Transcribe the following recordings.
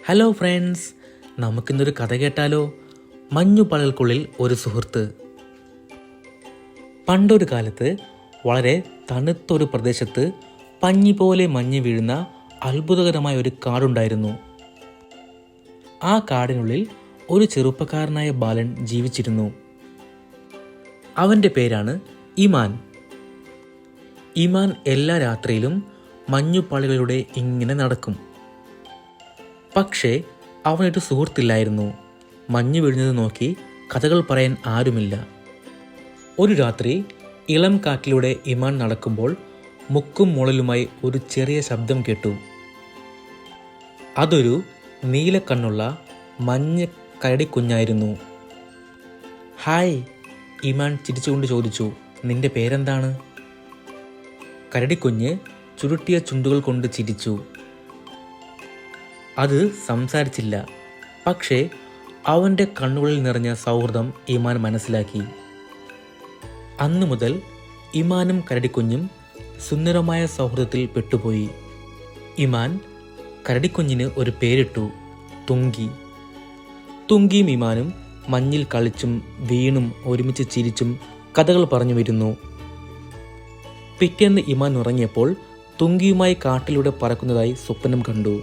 Hello friends, നമുക്കിന്നൊരു കഥ കേട്ടാലോ? മഞ്ഞുപാളികൾക്കുള്ളിൽ ഒരു സുഹൃത്ത്. പണ്ടൊരു കാലത്ത് വളരെ തണുത്തൊരു പ്രദേശത്ത് പഞ്ഞി പോലെ മഞ്ഞ് വീഴുന്ന അത്ഭുതകരമായ ഒരു കാടുണ്ടായിരുന്നു. ആ കാടിനുള്ളിൽ ഒരു ചെറുപ്പക്കാരനായ ബാലൻ ജീവിച്ചിരുന്നു. അവൻ്റെ പേരാണ് ഇമാൻ. ഇമാൻ എല്ലാ രാത്രിയിലും മഞ്ഞുപാളികളിലൂടെ ഇങ്ങനെ നടക്കും. പക്ഷേ അവനൊരു സുഹൃത്തില്ലായിരുന്നു. മഞ്ഞ് വീഴുന്നത് നോക്കി കഥകൾ പറയാൻ ആരുമില്ല. ഒരു രാത്രി ഇളം കാറ്റിലൂടെ ഇമാൻ നടക്കുമ്പോൾ മുക്കും മുളലുമായി ഒരു ചെറിയ ശബ്ദം കേട്ടു. അതൊരു നീലക്കണ്ണുള്ള മഞ്ഞ കരടിക്കുഞ്ഞായിരുന്നു. ഹായ്, ഇമാൻ ചിരിച്ചുകൊണ്ട് ചോദിച്ചു. നിന്റെ പേരെന്താണ്? കരടിക്കുഞ്ഞ് ചുരുട്ടിയ ചുണ്ടുകൾ കൊണ്ട് ചിരിച്ചു. അത് സംസാരിച്ചില്ല. പക്ഷേ അവൻ്റെ കണ്ണുകളിൽ നിറഞ്ഞ സൗഹൃദം ഇമാൻ മനസ്സിലാക്കി. അന്നു മുതൽ ഇമാനും കരടിക്കുഞ്ഞും സുന്ദരമായ സൗഹൃദത്തിൽ പെട്ടുപോയി. ഇമാൻ കരടിക്കുഞ്ഞിന് ഒരു പേരിട്ടു, തുങ്കി. തുങ്കിയും ഇമാനും മഞ്ഞിൽ കളിച്ചും വീണും ഒരുമിച്ച് ചിരിച്ചും കഥകൾ പറഞ്ഞു വരുന്നു. പിറ്റേന്ന് ഇമാൻ ഉറങ്ങിയപ്പോൾ തുങ്കിയുമായി കാട്ടിലൂടെ പറക്കുന്നതായി സ്വപ്നം കണ്ടു.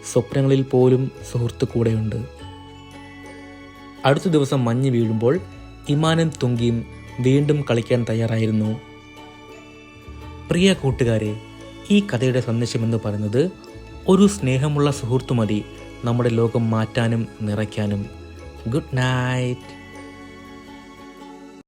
സ്വപ്നങ്ങളിൽ പോലും സുഹൃത്ത് കൂടെയുണ്ട്. അടുത്ത ദിവസം മഞ്ഞ് വീഴുമ്പോൾ ഇമാനും തുങ്കിയും വീണ്ടും കളിക്കാൻ തയ്യാറായിരുന്നു. പ്രിയ കൂട്ടുകാരെ, ഈ കഥയുടെ സന്ദേശമെന്ന് പറയുന്നത് ഒരു സ്നേഹമുള്ള സുഹൃത്തു മതി നമ്മുടെ ലോകം മാറ്റാനും നിറയ്ക്കാനും. Good night.